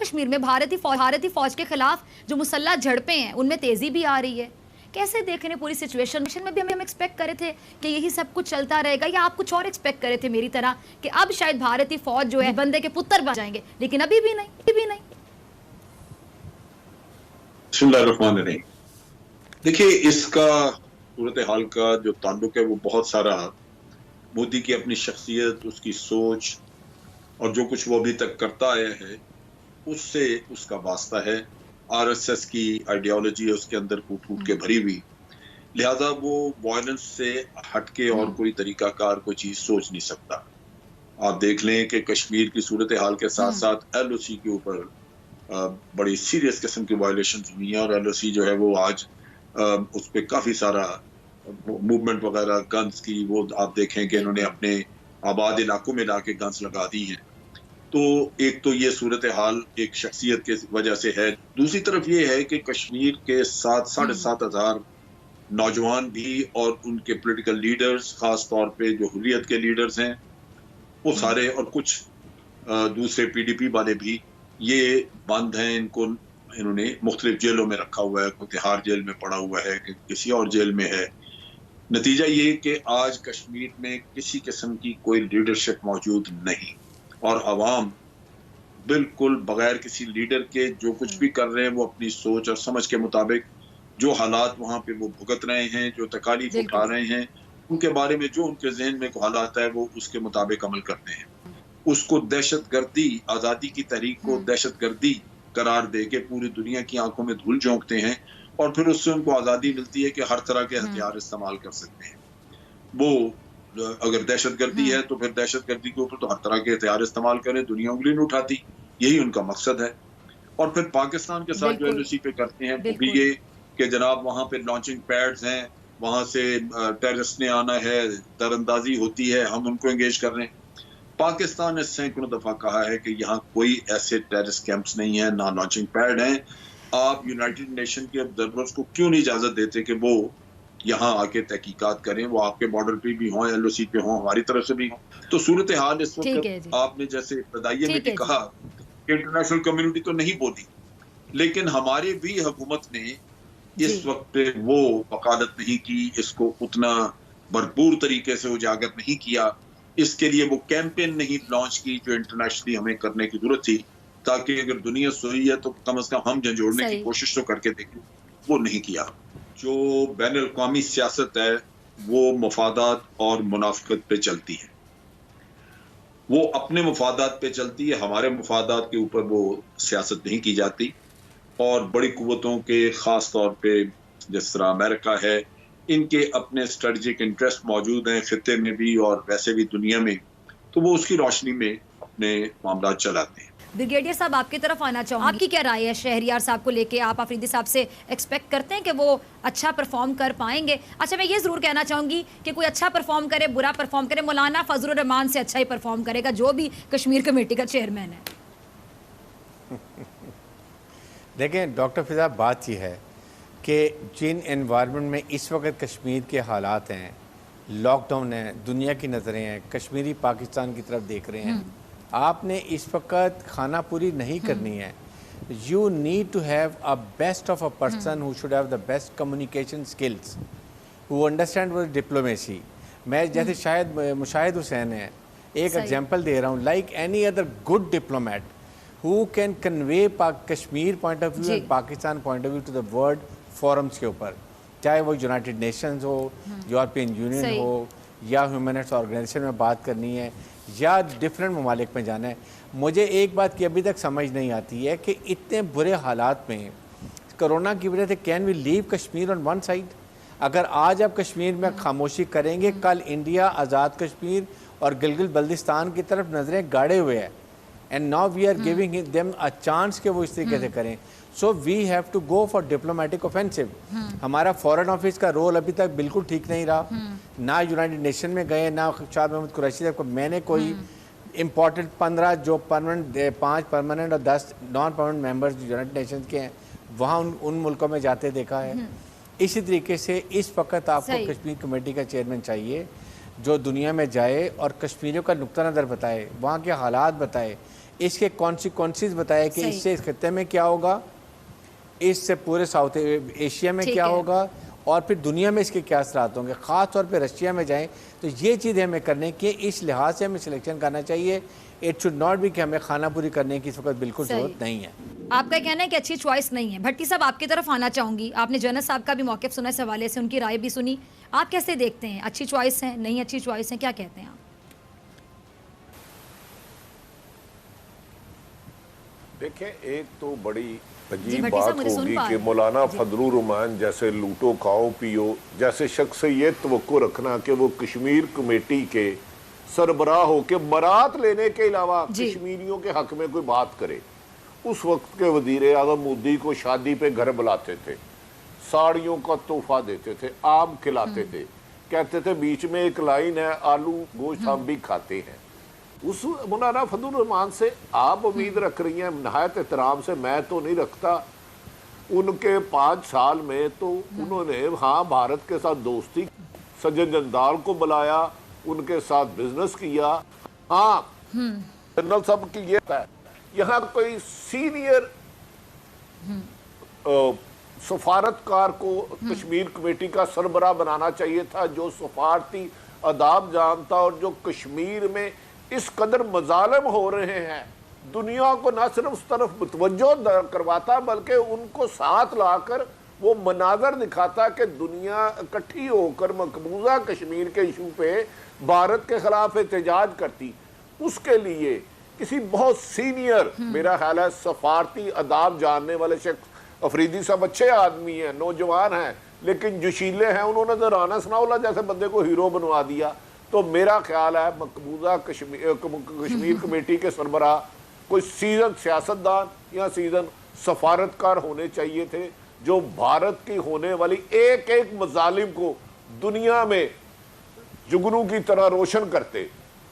کشمیر میں بھارتی فوج کے خلاف جو مسلح جھڑپیں ہیں ان میں تیزی بھی آ رہی ہے. کیسے دیکھ رہے ہیں پوری سچویشن میں بھی ہم ایکسپیکٹ کرے تھے کہ یہی سب کچھ چلتا رہے گا, یا آپ کچھ اور ایکسپیکٹ کرے تھے میری طرح کہ اب شاید بھارتی فوج جو ہے بندے کے پتر بن جائیں گے, لیکن ابھی بھی نہیں. بسم اللہ الرحمن الرحیم. دیکھیے اس کا صورتحال کا جو تعلق ہے وہ بہت سارا مودی کی اپنی شخصیت, اس کی سوچ اور جو کچھ وہ ابھی تک کرتا آیا ہے اس سے اس کا واسطہ ہے. آر ایس ایس کی آئیڈیالوجی اس کے اندر پھوٹ کے بھری ہوئی, لہذا وہ وائلنس سے ہٹ کے اور کوئی طریقہ کار کوئی چیز سوچ نہیں سکتا. آپ دیکھ لیں کہ کشمیر کی صورتحال کے ساتھ ساتھ ایل او سی کے اوپر بڑی سیریس قسم کی وائلیشنز ہوئی ہیں, اور ایل او سی جو ہے وہ آج اس پہ کافی سارا موومنٹ وغیرہ گنز کی وہ آپ دیکھیں کہ انہوں نے اپنے آباد علاقوں میں لا کے گنز لگا دی ہیں. تو ایک تو یہ صورتحال ایک شخصیت کی وجہ سے ہے. دوسری طرف یہ ہے کہ کشمیر کے 7,500 نوجوان بھی اور ان کے پولیٹیکل لیڈرز, خاص طور پہ جو حریت کے لیڈرز ہیں وہ سارے, اور کچھ دوسرے پی ڈی پی والے بھی, یہ بند ہیں. انہوں نے مختلف جیلوں میں رکھا ہوا ہے, کوئی تہاڑ جیل میں پڑا ہوا ہے, کسی اور جیل میں ہے. نتیجہ یہ کہ آج کشمیر میں کسی قسم کی کوئی لیڈرشپ موجود نہیں, اور عوام بالکل بغیر کسی لیڈر کے جو کچھ بھی کر رہے ہیں وہ اپنی سوچ اور سمجھ کے مطابق جو حالات وہاں پہ وہ بھگت رہے ہیں, جو تکالیف اٹھا رہے ہیں, ان کے بارے میں جو ان کے ذہن میں حالات ہے وہ اس کے مطابق عمل کرتے ہیں. اس کو دہشت گردی, آزادی کی تحریک کو دہشت گردی قرار دے کے پوری دنیا کی آنکھوں میں دھول جھونکتے ہیں, اور پھر اس سے ان کو آزادی ملتی ہے کہ ہر طرح کے ہتھیار استعمال کر سکتے ہیں. وہ اگر دہشت گردی ہے تو پھر دہشت گردی کے اوپر تو ہر طرح کے ہتھیار استعمال کریں, دنیا انگلی نہیں اٹھاتی, یہی ان کا مقصد ہے. اور پھر پاکستان کے ساتھ جو ایل او سی پہ کرتے ہیں وہ بھی یہ کہ جناب وہاں پہ لانچنگ پیڈز ہیں, وہاں سے ٹیررسٹ نے آنا ہے, در اندازی ہوتی ہے, ہم ان کو انگیج کر رہے ہیں. پاکستان نے سینکڑوں دفعہ کہا ہے کہ یہاں کوئی ایسے ٹیررسٹ کیمپس نہیں ہیں, نہ لانچنگ پیڈ ہیں. آپ یونائٹڈ نیشن کے آبزرورز کو کیوں نہیں اجازت دیتے کہ وہ یہاں آ کے تحقیقات کریں, وہ آپ کے بارڈر پہ بھی ہوں, ایل او سی پہ ہوں, ہماری طرف سے بھی ہوں. تو صورتحال اس وقت آپ نے جیسے ابتدائیے میں بھی کہا کہ انٹرنیشنل کمیونٹی تو نہیں بولی, لیکن ہماری بھی حکومت نے اس وقت پہ وہ وکالت نہیں کی, اس کو اتنا بھرپور طریقے سے اجاگر نہیں کیا, اس کے لیے وہ کیمپین نہیں لانچ کی جو انٹرنیشنلی ہمیں کرنے کی ضرورت تھی, تاکہ اگر دنیا سوئی ہے تو کم از کم ہم جھنجھوڑنے کی کوشش تو کر کے دیکھیں. وہ نہیں کیا. جو بین الاقوامی سیاست ہے وہ مفادات اور منافقت پہ چلتی ہے, وہ اپنے مفادات پہ چلتی ہے, ہمارے مفادات کے اوپر وہ سیاست نہیں کی جاتی. اور بڑی قوتوں کے خاص طور پہ جس طرح امریکہ ہے, ان کے اپنے اسٹریٹجک انٹرسٹ موجود ہیں خطے میں بھی اور ویسے بھی دنیا میں, تو وہ اس کی روشنی میں اپنے معاملات چلاتے ہیں. بریگیڈیئر صاحب آپ کی طرف آنا چاہوں گی, آپ کی کیا رائے ہے شہریار صاحب کو لے کے؟ آپ آفریدی صاحب سے ایکسپیکٹ کرتے ہیں کہ وہ اچھا پرفارم کر پائیں گے؟ اچھا میں یہ ضرور کہنا چاہوں گی کہ کوئی اچھا پرفارم کرے برا پرفارم کرے, مولانا فضل الرحمان سے اچھا ہی پرفارم کرے گا جو بھی کشمیر کمیٹی کا چیئرمین ہے. دیکھیں ڈاکٹر فضا, بات یہ ہے کہ جن انوائرمنٹ میں اس وقت کشمیر کے حالات ہیں, لاک ڈاؤن ہے, دنیا کی نظریں ہیں, کشمیری پاکستان کی طرف دیکھ رہے ہیں, آپ نے اس وقت خانہ پوری نہیں کرنی ہے. You need to have a best of a person who should have the best communication skills, who understand with diplomacy. میں جیسے شاید مشاہد حسین ہے, ایک ایگزامپل دے رہا ہوں, like any other good diplomat who can convey Kashmir point of view and Pakistan point of view to the world forums کے اوپر, چاہے وہ یونائٹڈ نیشنز ہو, یورپین یونین ہو, یا ہیومن رائٹس آرگنائزیشن میں بات کرنی ہے, یا ڈفرینٹ ممالک میں جانا ہے. مجھے ایک بات کی ابھی تک سمجھ نہیں آتی ہے کہ اتنے برے حالات میں کرونا کی وجہ سے can we leave Kashmir on one side? اگر آج آپ کشمیر میں خاموشی کریں گے, کل انڈیا آزاد کشمیر اور گلگت بلتستان کی طرف نظریں گاڑے ہوئے ہیں, and now we are giving them a chance کہ وہ اس طریقے سے کریں. so we have to go for diplomatic offensive. ہمارا فورن آفس کا رول ابھی تک بالکل ٹھیک نہیں رہا, نہ یونائٹڈ نیشن میں گئے, نہ شاہ محمود قریشی صاحب کو میں نے کوئی امپورٹنٹ 15 جو پرماننٹ 5 پرماننٹ اور 10 naan permanent members United nations کے ہیں وہاں ان ملکوں میں جاتے دیکھا ہے. اسی طریقے سے اس وقت آپ کو کشمیر کمیٹی کا چیئرمین چاہیے جو دنیا میں جائے اور کشمیریوں کا نقطہ نظر بتائے, وہاں کے حالات بتائے, اس کے کانسیکوینسز بتائے کہ صحیح. اس سے اس خطے میں کیا ہوگا, اس سے پورے ساؤتھ ایشیا میں ٹھیک کیا ہے. ہوگا, اور پھر دنیا میں اس کے کیا اثرات ہوں گے. خاص طور پہ رشیا میں جائیں تو یہ چیزیں ہمیں کرنے کی, اس لحاظ سے ہمیں سلیکشن کرنا چاہیے. اٹ شوڈ ناٹ بی کہ ہمیں کھانا پوری کرنے کی اس وقت بالکل صحیح. ضرورت نہیں ہے. آپ کا کہنا ہے کہ اچھی چوائس نہیں ہے. بھٹی صاحب آپ کی طرف آنا چاہوں گی, آپ نے جنرل صاحب کا بھی موقف سنا اس حوالے سے, ان کی رائے بھی سنی, آپ کیسے دیکھتے ہیں؟ اچھی چوائس ہے, نہیں اچھی چوائس ہے, کیا کہتے ہیں آپ؟ دیکھیں ایک تو بڑی جی عجیب بھٹی صاحب بات مجھے سن ہوگی پا کہ رہے ہیں. مولانا جی. فضل الرحمان جیسے لوٹو کھاؤ پیو جیسے شخص سے یہ توقع رکھنا کہ وہ کشمیر کمیٹی کے سربراہ ہو کے برات لینے کے علاوہ جی. کشمیریوں کے حق میں کوئی بات کرے. اس وقت کے وزیر اعظم مودی کو شادی پہ گھر بلاتے تھے, ساڑیوں کا تحفہ دیتے تھے, آم کھلاتے تھے, کہتے تھے بیچ میں ایک لائن ہے آلو گوشت ہم بھی کھاتے ہیں. اس مولانا فضل الرحمان سے آپ امید رکھ رہی ہیں, نہایت احترام سے میں تو نہیں رکھتا. ان کے 5 سال میں تو انہوں نے ہاں بھارت کے ساتھ دوستی, سجن جندال کو بلایا, ان کے ساتھ بزنس کیا. ہاں جنرل صاحب کی یہ ہے, یہاں کوئی سینئر سفارتکار کو کشمیر کمیٹی کا سربراہ بنانا چاہیے تھا, جو سفارتی آداب جانتا اور جو کشمیر میں اس قدر مظالم ہو رہے ہیں دنیا کو نہ صرف اس طرف متوجہ کرواتا بلکہ ان کو ساتھ لا کر وہ مناظر دکھاتا کہ دنیا اکٹھی ہو کر مقبوضہ کشمیر کے ایشو پہ بھارت کے خلاف احتجاج کرتی. اس کے لیے کسی بہت سینئر, میرا خیال ہے سفارتی آداب جاننے والے شخص, افریدی صاحب اچھے آدمی ہیں, نوجوان ہیں, لیکن جوشیلے ہیں, انہوں نے تو رانا ثناءاللہ جیسے بندے کو ہیرو بنوا دیا. تو میرا خیال ہے مقبوضہ کشمیر کمیٹی کے سربراہ کوئی سیزن سیاستدان یا سیزن سفارتکار ہونے چاہیے تھے, جو بھارت کی ہونے والی ایک ایک مظالم کو دنیا میں جگنو کی طرح روشن کرتے.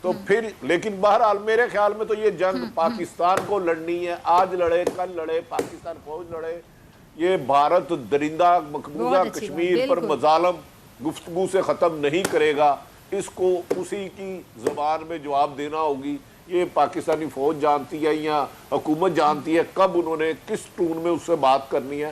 تو پھر لیکن بہرحال میرے خیال میں تو یہ جنگ پاکستان کو لڑنی ہے, آج لڑے کل لڑے, پاکستان فوج لڑے, یہ بھارت درندہ مقبوضہ کشمیر پر مظالم گفتگو سے ختم نہیں کرے گا. اس کو اسی کی زبان میں جواب دینا ہوگی. یہ پاکستانی فوج جانتی ہے یا حکومت جانتی ہے کب انہوں نے کس ٹون میں اس سے بات کرنی ہے.